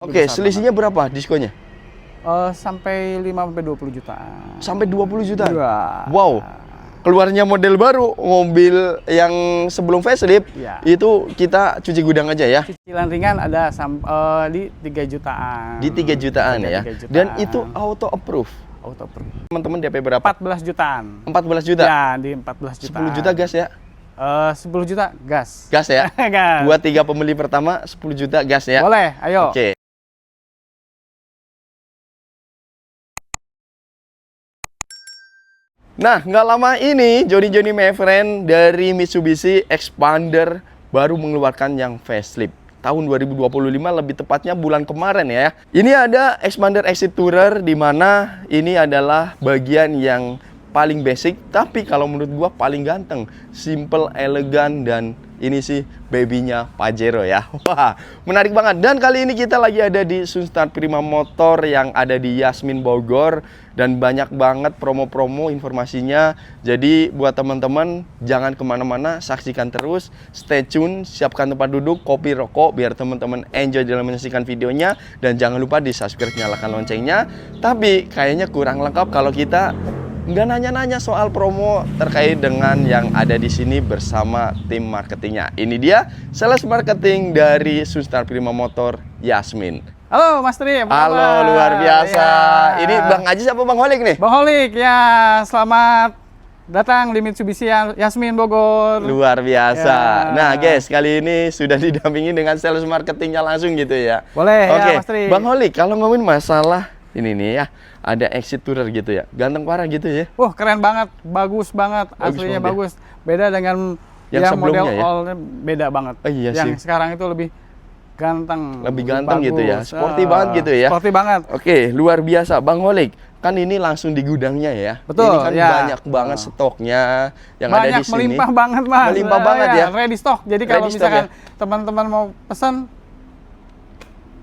Oke, selisihnya berapa diskonnya? Sampai 5-20 jutaan. Sampai 20 juta? Iya. Wow, keluarnya model baru, mobil yang sebelum facelift, Iya. itu kita cuci gudang aja ya? Cicilan ringan ada di 3 jutaan. Di 3 jutaan ya? 3 jutaan. Dan itu auto approve? Auto approve. Teman-teman DP berapa? 14 jutaan. 14 juta? Ya, di 14 jutaan. 10 juta gas ya? 10 juta gas. Gas ya? Gas. Buat 3 pembeli pertama 10 juta gas ya? Boleh, ayo. Oke. Nah, nggak lama ini Johnny my friend dari Mitsubishi Expander baru mengeluarkan yang facelift. Tahun 2025, lebih tepatnya bulan kemarin ya. Ini ada Expander Exit Tourer, di mana ini adalah bagian yang paling basic, tapi kalau menurut gua paling ganteng, simple, elegan, dan ini sih babynya Pajero ya. Wah, menarik banget. Dan kali ini kita lagi ada di Sunstar Prima Motor yang ada di Yasmin Bogor, dan banyak banget promo-promo informasinya. Jadi buat teman-teman jangan kemana-mana, saksikan terus, stay tune, siapkan tempat duduk, kopi, rokok, biar teman-teman enjoy dalam menyaksikan videonya. Dan jangan lupa di subscribe, nyalakan loncengnya. Tapi kayaknya kurang lengkap kalau kita nggak nanya-nanya soal promo terkait dengan yang ada di sini bersama tim marketingnya. Ini dia sales marketing dari Sunstar Prima Motor, Yasmin. Halo Mas Tri, apa Halo, kabar? luar biasa. Ya. Ini Bang Ajis apa Bang Holik nih? Bang Holik, ya selamat datang di Mitsubishi Yasmin Bogor. Luar biasa. Ya. Nah guys, kali ini sudah didampingi dengan sales marketingnya langsung gitu ya. Boleh Oke, ya Mas Tri. Bang Holik, kalau ngomongin masalah ini nih ya, ada Exit Tourer gitu ya, ganteng parah gitu ya. Wah, keren banget, bagus banget, aslinya banget ya. bagus. Beda dengan Yang yang sebelumnya model ya? all-nya beda banget. Oh, iya yang sih. sekarang itu lebih ganteng, Lebih ganteng gitu ya, bagus. sporty banget gitu ya. Sporty banget. Oke, luar biasa. Bang Holik, kan ini langsung di gudangnya ya. Betul, Ini kan ya. banyak banget stoknya yang ada Banyak, di sini. melimpah banget Mas. Melimpah banget ya. Ready stock. Jadi kalau Ready stock misalkan ya? teman-teman mau pesan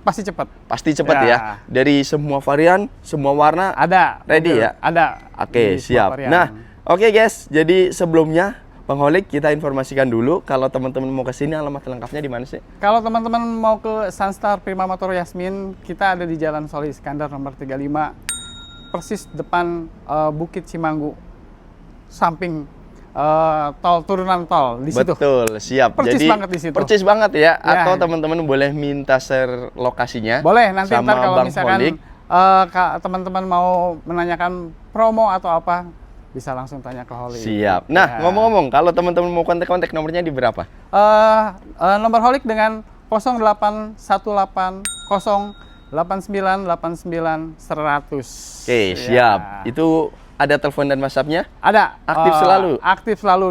pasti cepat. Pasti cepat Ya. ya. Dari semua varian, semua warna. Ada. Ready mobil. ya? Ada. Oke, Di semua siap. varian. Nah, oke guys. Jadi sebelumnya Bang Holik, kita informasikan dulu kalau teman-teman mau ke sini, alamat lengkapnya di mana sih? Kalau teman-teman mau ke Sunstar Prima Motor Yasmin, kita ada di Jalan Soli Iskandar nomor 35, persis depan Bukit Cimanggu, samping tol, turunan tol di situ. Betul, siap. Percis Jadi banget di situ. percis banget ya. Ya. Atau teman-teman boleh minta share lokasinya. Boleh, nanti sama ntar kalau Bang misalkan Holik. teman-teman mau menanyakan promo atau apa, bisa langsung tanya ke Holik. Siap. Nah, Ya. ngomong-ngomong, kalau teman-teman mau kontak-kontak, nomornya di berapa? Nomor Holik dengan 0818 08989 100. Oke, siap. Itu ada telepon dan WhatsApp-nya? Ada. Aktif selalu? Aktif selalu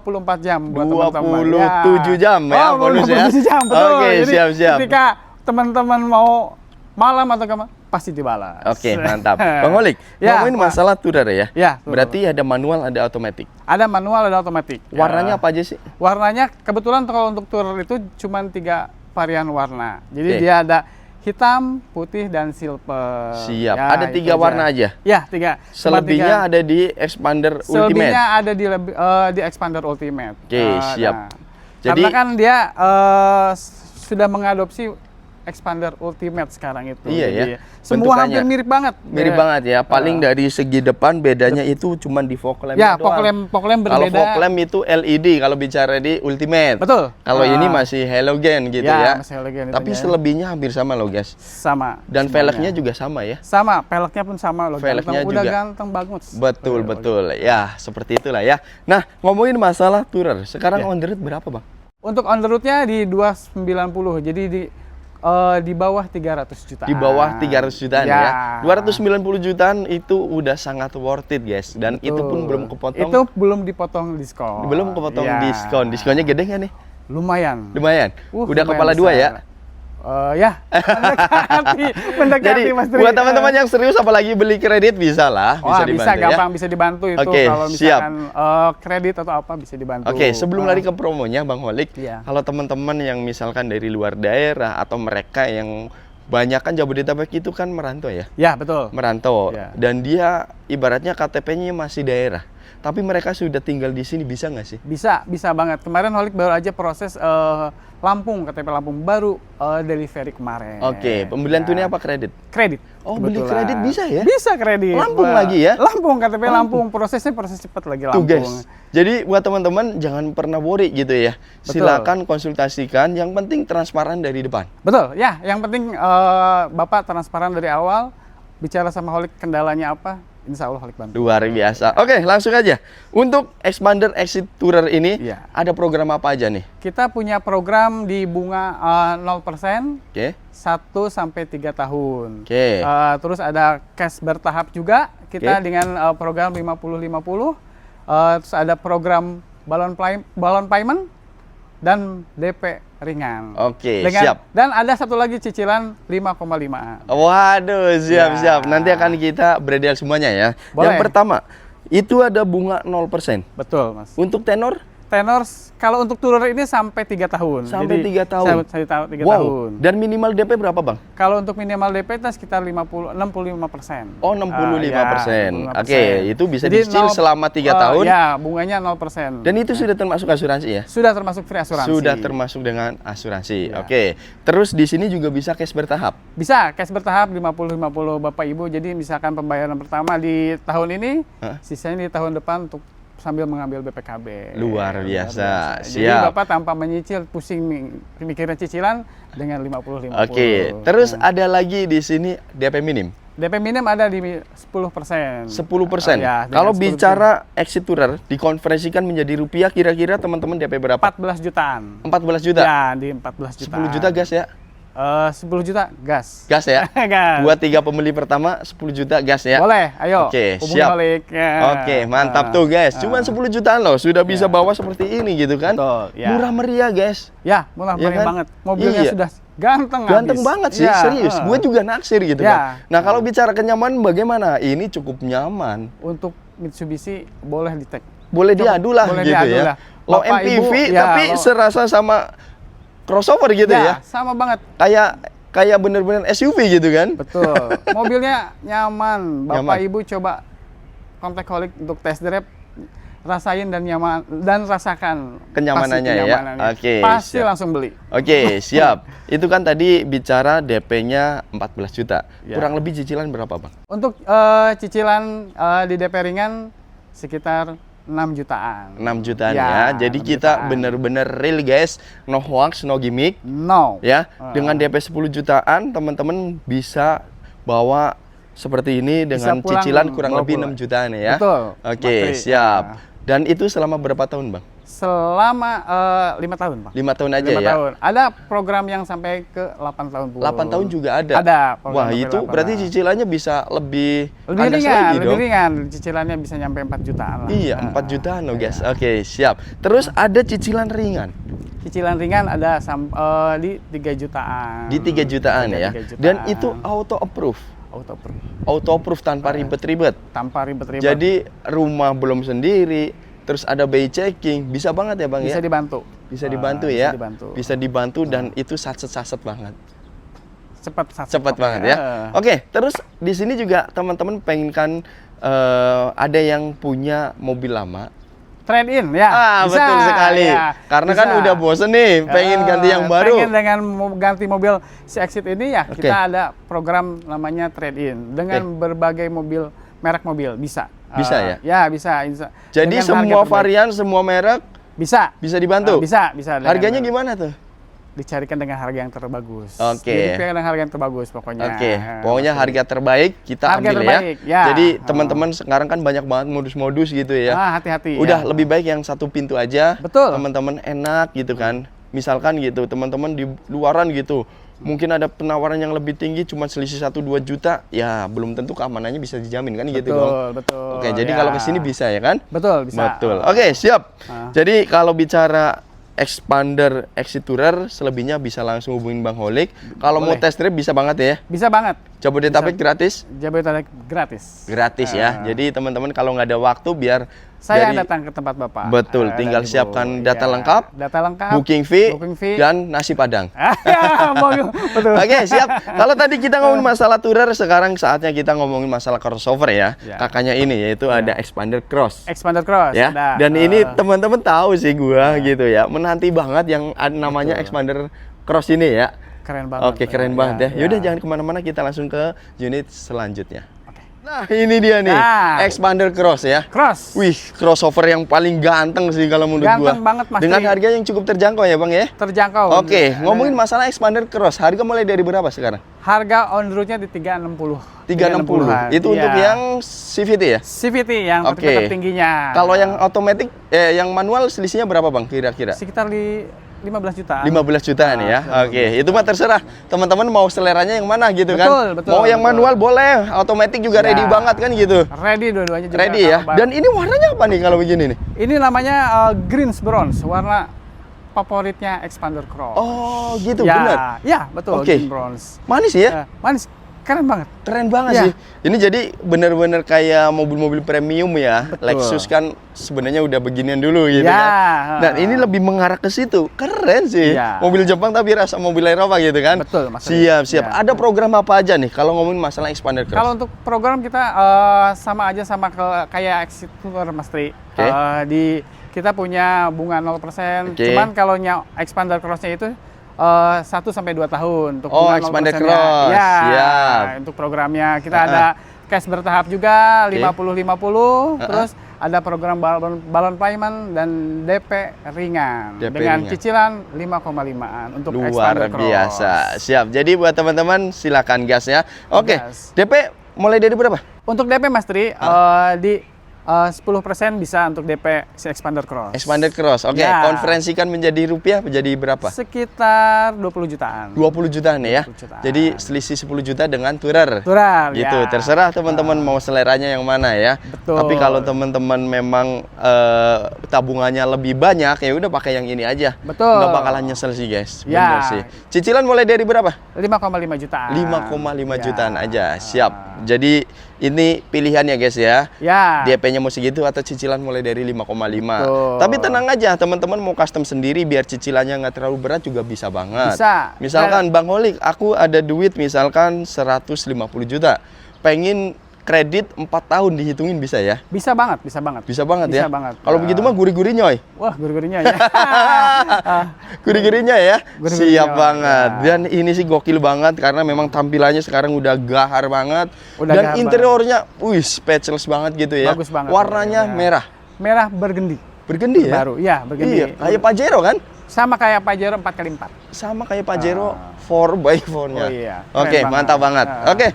24 jam buat teman-teman. 27 jam ya, bonus ya? 27 jam, betul. Oke, Jadi, siap-siap. ketika teman-teman mau malam atau kemana, pasti dibalas. Oke, mantap. Bang Holik, Ya, ngomongin Pak. masalah tourer ya? Ya, betul. Berarti ada manual, ada otomatis. Ada manual, ada otomatis. Warnanya apa aja sih? Warnanya kebetulan kalau untuk tourer itu cuma 3 varian warna. Jadi Oke. dia ada hitam, putih, dan silver. Siap. Ya, Ada itu 3 warna aja? Ya, 3. Cuma Selebihnya 3. ada di Expander Ultimate? Selebihnya ada di Expander Ultimate. Oke, siap. Jadi- Karena kan dia sudah mengadopsi Expander Ultimate sekarang itu. Iya ya, Jadi, semua bentukannya. hampir mirip banget. Mirip banget ya. Paling dari segi depan bedanya itu cuma di fog lamp. Ya, fog lamp Kalau berbeda. fog lamp itu LED kalau bicara di Ultimate. Betul. Kalau ini masih halogen gitu ya. Masih halogen Tapi itunya. selebihnya hampir sama loh guys. Sama. Dan semuanya. velgnya juga sama ya. Sama, peleknya pun sama loh. Velgnya Udah juga. ganteng banget. Betul, betul. Ya, seperti itulah ya. Nah, ngomongin masalah tourer. Sekarang Ya. on the road berapa, Bang? Untuk on the road-nya di 290. Jadi di bawah 300 jutaan. Di bawah 300 jutaan Ya. ya. 290 jutaan itu udah sangat worth it, guys. Dan itu pun belum kepotong. Itu belum dipotong diskon. Belum kepotong Ya. diskon. Diskonnya gede nggak nih? Lumayan. Lumayan. Udah lumayan kepala 2 ya. besar. Ya, mendekati Jadi Mas Tri. buat teman-teman yang serius apalagi beli kredit bisa lah, Wah, bisa dibantu bisa ya. gampang, bisa dibantu itu. Oke, kalau siap. misalkan kredit atau apa bisa dibantu. Oke, sebelum lari ke promonya Bang Holik, Iya. kalau teman-teman yang misalkan dari luar daerah atau mereka yang banyak kan Jabodetabek itu kan merantau ya. Ya, betul. Merantau Iya. dan dia ibaratnya KTP-nya masih daerah. tapi mereka sudah tinggal di sini, bisa nggak sih? Bisa banget. Kemarin Holik baru aja proses Lampung, KTP Lampung baru delivery kemarin. Oke, pembelian tunai apa kredit? Kredit. Oh, beli kebetulan. kredit bisa ya? Bisa kredit. Lampung Wah, lagi ya? Lampung, KTP Lampung. Prosesnya proses cepat lagi Tuh Lampung. guys, jadi buat teman-teman jangan pernah worry gitu ya. Betul. Silakan konsultasikan, yang penting transparan dari depan. Betul, ya. Yang penting Bapak transparan dari awal, bicara sama Holik kendalanya apa, insya Allah Holik bantu. Luar biasa. Oke, langsung aja. Untuk Expander Exit Tourer ini, Iya. ada program apa aja nih? Kita punya program di bunga 0%, Oke. 1 sampai 3 tahun. Oke. Terus ada cash bertahap juga, kita Oke. dengan program 50-50. Terus ada program balon payment dan DP ringan. Oke, Dengan- siap. Dan ada satu lagi cicilan 5,5. Waduh, siap-siap. Ya. Nanti akan kita beredel semuanya ya. Boleh. Yang pertama, itu ada bunga 0%. Betul, Mas. Untuk tenor? Tenor kalau untuk tourer ini sampai 3 tahun. Sampai Jadi, 3 tahun. Sampai 3 Wow. tahun. Dan minimal DP berapa, Bang? Kalau untuk minimal DP itu sekitar 65%. Oh, 65%. Ya, Oke, itu bisa Jadi dicicil selama 3 tahun. Ya, bunganya 0%. Dan itu sudah termasuk asuransi ya? Sudah termasuk free asuransi. Sudah termasuk dengan asuransi. Ya. Oke. Terus di sini juga bisa cash bertahap. Bisa cash bertahap 50-50 Bapak Ibu. Jadi misalkan pembayaran pertama di tahun ini, Hah? sisanya di tahun depan untuk sambil mengambil BPKB. Luar biasa. Jadi Siap. Bapak tanpa menyicil pusing mikirin cicilan dengan 50-50. Oke. Terus ada lagi di sini DP minim. DP minim ada di 10%. 10%. Ya, dengan Kalau 10%. bicara exit tourer dikonversikan menjadi rupiah, kira-kira teman-teman DP berapa? 14 jutaan. 14 juta. Ya, di 14 juta. 10 juta gas ya? 10 juta gas. Gas ya? Gas. Buat 3 pembeli pertama 10 juta gas ya? Boleh, ayo. Oke, hubungi siap. Holik. Ya. Oke, mantap tuh guys. Cuman 10 jutaan loh sudah bisa bawa seperti ini gitu kan? Betul, ya. Murah meriah guys. Ya, murah Iya meriah kan? banget. Mobilnya Iya. sudah ganteng Ganteng habis. banget sih, Ya, serius. Gue juga naksir gitu Ya. kan. Nah, kalau bicara kenyamanan bagaimana? Ini cukup nyaman. Untuk Mitsubishi boleh di-tag. Boleh diadu lah Boleh gitu diadu ya. lah. Low Bapak, MPV Ibu, ya, tapi low- serasa sama crossover gitu ya. Sama banget. Kayak bener-bener SUV gitu kan. Betul. Mobilnya nyaman. Bapak Nyaman. Ibu coba kontak Holik untuk test drive, rasain dan nyaman dan rasakan Kenyamanannya pasti ya. Oke, Pasti siap. langsung beli. Oke, siap. Itu kan tadi bicara DP-nya 14 juta. Ya. Kurang lebih cicilan berapa, Bang? Untuk cicilan di DP ringan sekitar 6 jutaan. 6 jutaan Ya, ya. Jadi 6 kita jutaan. bener-bener real guys, no hoax, no gimmick No. ya. Dengan DP 10 jutaan teman-teman bisa bawa seperti ini Bisa dengan pulang, cicilan kurang bawa lebih pulang. 6 jutaan ya. Betul. Oke, Pasti. siap. Nah. Dan itu selama berapa tahun, Bang? Selama 5 tahun, Pak. 5 tahun aja 5 ya. tahun. Ada program yang sampai ke 8 tahun pun. 8 tahun juga ada. Ada. program Wah, sampai itu 8 berarti tahun. cicilannya bisa lebih lebih kandas ringan, lagi lebih dong. ringan. Cicilannya bisa nyampe 4 jutaan lah. Iya, 4 jutaan loh, guys. Oke, siap. Terus ada cicilan ringan Cicilan ringan ada di 3 jutaan. di 3 jutaan Ada ya. 3 jutaan. Dan itu auto approve. Auto approve tanpa ribet-ribet. Tanpa ribet-ribet. Jadi rumah belum sendiri, terus ada BI checking, bisa banget ya, Bang bisa ya? dibantu. Bisa dibantu Bisa ya. dibantu. Bisa dibantu dan itu satset-satset banget. Cepat Cepat banget ya. Oke, terus di sini juga teman-teman pengen kan ada yang punya mobil lama. Trade in ya. Bisa, Betul sekali. ya. Karena Bisa. kan udah bosen nih, pengen ganti yang baru. Pengen dengan ganti mobil si Exit ini ya, Oke. kita ada program namanya trade in dengan berbagai mobil merek mobil bisa. Bisa ya? Ya bisa. Jadi Dengan harga semua terbaik. varian, semua merek bisa. bisa dibantu. Bisa. dengan- Harganya gimana tuh? Dicarikan dengan harga yang terbagus. Oke. Jadi dengan harga yang terbagus pokoknya. Oke, pokoknya harga terbaik kita Harga ambil terbaik, ya. Jadi teman-teman sekarang kan banyak banget modus-modus gitu ya. Hati-hati. Udah ya. lebih baik yang satu pintu aja. Betul. Teman-teman enak gitu kan. Misalkan gitu, teman-teman di luaran gitu. Mungkin ada penawaran yang lebih tinggi cuma selisih 1-2 juta, ya belum tentu keamanannya bisa dijamin kan gitu dong. Betul. Oke, jadi ya. kalau kesini bisa ya kan? Betul, bisa. Betul. Oke, siap. Ah. Jadi kalau bicara Expander Exit Tourer, selebihnya bisa langsung hubungin Bang Holik. Kalau mau Boleh. test drive bisa banget ya. Bisa banget. Jabodetabek gratis? Jabodetabek gratis. Gratis ya. Jadi teman-teman kalau nggak ada waktu biar saya datang ke tempat Bapak. Betul, tinggal siapkan data lengkap, booking fee, dan nasi padang. Betul. Oke, siap. Kalau tadi kita ngomongin masalah tourer, sekarang saatnya kita ngomongin masalah crossover ya. Kakaknya ini yaitu ada Xpander Cross. Xpander Cross. Ya. Dan ini teman-teman tahu sih gua gitu ya, menanti banget yang namanya Xpander Cross ini ya. Keren banget. Oke, keren banget ya. Yaudah jangan kemana-mana, kita langsung ke unit selanjutnya. Nah, ini dia nih, Xpander Cross ya. Cross. Wih, crossover yang paling ganteng sih kalau menurut gua. Ganteng banget, Mas. Dengan harga yang cukup terjangkau ya, Bang ya? Terjangkau. Oke, ngomongin masalah Xpander Cross, harga mulai dari berapa sekarang? Harga on road-nya di 360. 360. Itu untuk yang CVT ya? CVT yang tertingginya. Kalau yang otomatis yang manual selisihnya berapa, Bang, kira-kira? Sekitar 15 jutaan. 15 jutaan ya. Oke, itu mah terserah. Teman-teman mau seleranya yang mana gitu kan. Betul. Mau yang manual boleh, otomatis juga ready banget kan gitu. Ready dua-duanya juga. Ready ya. Dan ini warnanya apa nih kalau begini nih? Ini namanya Greens Bronze, warna favoritnya Xpander Cross. Oh, gitu ya, benar. Ya, betul. Green Bronze. Manis ya? Manis. Keren banget. Keren banget sih. Ini jadi bener-bener kayak mobil-mobil premium ya. Betul. Lexus kan sebenarnya udah beginian dulu gitu kan. Dan ini lebih mengarah ke situ. Keren sih. Mobil Jepang tapi rasa mobil Eropa gitu kan. Betul, Mas. Siap. Ada program apa aja nih kalau ngomongin masalah Xpander Cross? Kalau untuk program kita sama aja kayak Exitutor, Mas Tri. Kita punya bunga 0%. Cuman kalau Xpander Cross-nya itu 1 sampai 2 tahun untuk Xpander Cross. Ya, siap. Untuk programnya kita ada cash bertahap juga 50-50, terus ada program balon payment dan DP ringan dengan cicilan 5,5-an untuk Xpander Cross. Luar biasa. Siap. Jadi buat teman-teman silakan gas ya. Oke. DP mulai dari berapa? Untuk DP Mas Tri di 10% bisa untuk DP si Xpander Cross. Xpander Cross, oke. Konferensikan menjadi rupiah menjadi berapa? Sekitar 20 jutaan. 20 jutaan ya? 20 jutaan. Jadi selisih 10 juta dengan tourer. Tourer, gitu. Terserah teman-teman mau seleranya yang mana ya. Betul. Tapi kalau teman-teman memang tabungannya lebih banyak, ya udah pakai yang ini aja. Betul. Nggak bakalan nyesel sih guys. Bener sih. Cicilan mulai dari berapa? 5,5 jutaan. 5,5 jutaan aja. Siap. Jadi ini pilihannya guys ya. DP-nya mau segitu atau cicilan mulai dari 5,5. Tapi tenang aja, teman-teman mau custom sendiri biar cicilannya nggak terlalu berat juga bisa banget. Bisa. Misalkan Bang Holik, aku ada duit misalkan 150 juta. Pengen kredit 4 tahun dihitungin bisa ya? Bisa banget, bisa banget. Bisa banget ya? Bisa banget. Kalau begitu mah gurih-gurih nyoy. Wah, gurih-gurihnya ya. Gurih-gurihnya ya? Siap banget. Dan ini sih gokil banget karena memang tampilannya sekarang udah gahar banget. Dan interiornya, wih, speechless banget gitu ya. Bagus banget. Warnanya merah. Merah bergendi. Bergendi ya? Baru, ya bergendi. Iya, kayak Pajero kan? Sama kayak Pajero 4x4. Sama kayak Pajero 4x4-nya. Oh iya. Oke, mantap banget. Oke.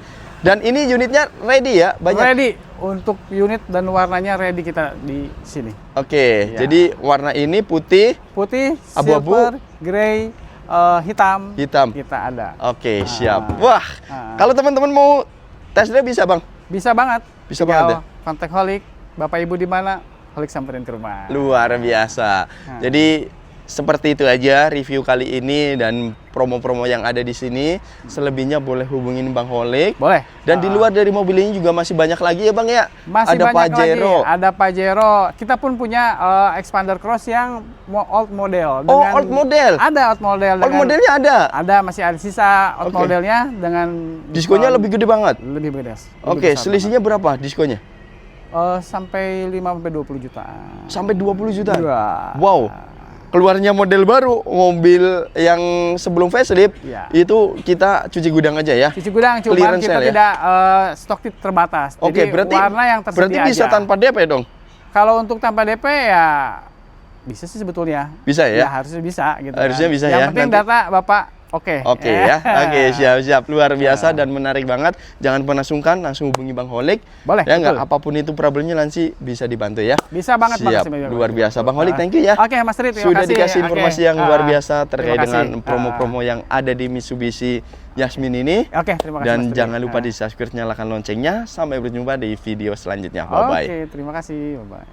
Dan ini unitnya ready ya? Banyak. Ready. Untuk unit dan warnanya ready kita di sini. Oke, jadi warna ini putih, abu-abu, silver, grey, hitam. Kita ada. Oke, siap. Wah, kalau teman-teman mau test drive bisa bang? Bisa banget. Bisa banget ya? Kontak Holik, Bapak Ibu di mana? Holik samperin ke rumah. Luar biasa. Jadi seperti itu aja review kali ini dan promo-promo yang ada di sini. Selebihnya boleh hubungin Bang Holik. Boleh. Dan di luar dari mobil ini juga masih banyak lagi ya Bang ya? Masih ada banyak Pajero. lagi. Ada Pajero. Kita pun punya Xpander Cross yang old model. Old model? Ada old model. Old modelnya ada? Ada, masih ada sisa old modelnya dengan diskonnya lebih gede banget? Lebih gede. Oke, selisihnya berapa diskonnya? Sampai 5-20 jutaan. Sampai 20 jutaan? Wow. Keluarnya model baru, mobil yang sebelum facelift, itu kita cuci gudang aja ya? Cuci gudang, cuma kita tidak stok terbatas. Oke, berarti warna yang tersedia berarti bisa aja. tanpa DP dong? Kalau untuk tanpa DP ya bisa sih sebetulnya. Bisa ya? Ya harusnya bisa gitu. Harusnya bisa yang ya. Yang penting data Bapak oke ya. Oke, siap-siap. Luar biasa dan menarik banget. Jangan pernah sungkan, langsung hubungi Bang Holik. Boleh. Ya nggak, apapun itu problemnya nanti bisa dibantu ya. Bisa banget. Siap. Luar biasa. Bang Holik, thank you ya. Oke, Mas Tri, terima sudah kasih. Dikasih informasi yang luar biasa terkait dengan promo-promo yang ada di Mitsubishi Yasmin ini. Oke, terima kasih. Dan jangan lupa di subscribe, nyalakan loncengnya. Sampai berjumpa di video selanjutnya. Bye-bye. Oke, terima kasih. Bye-bye.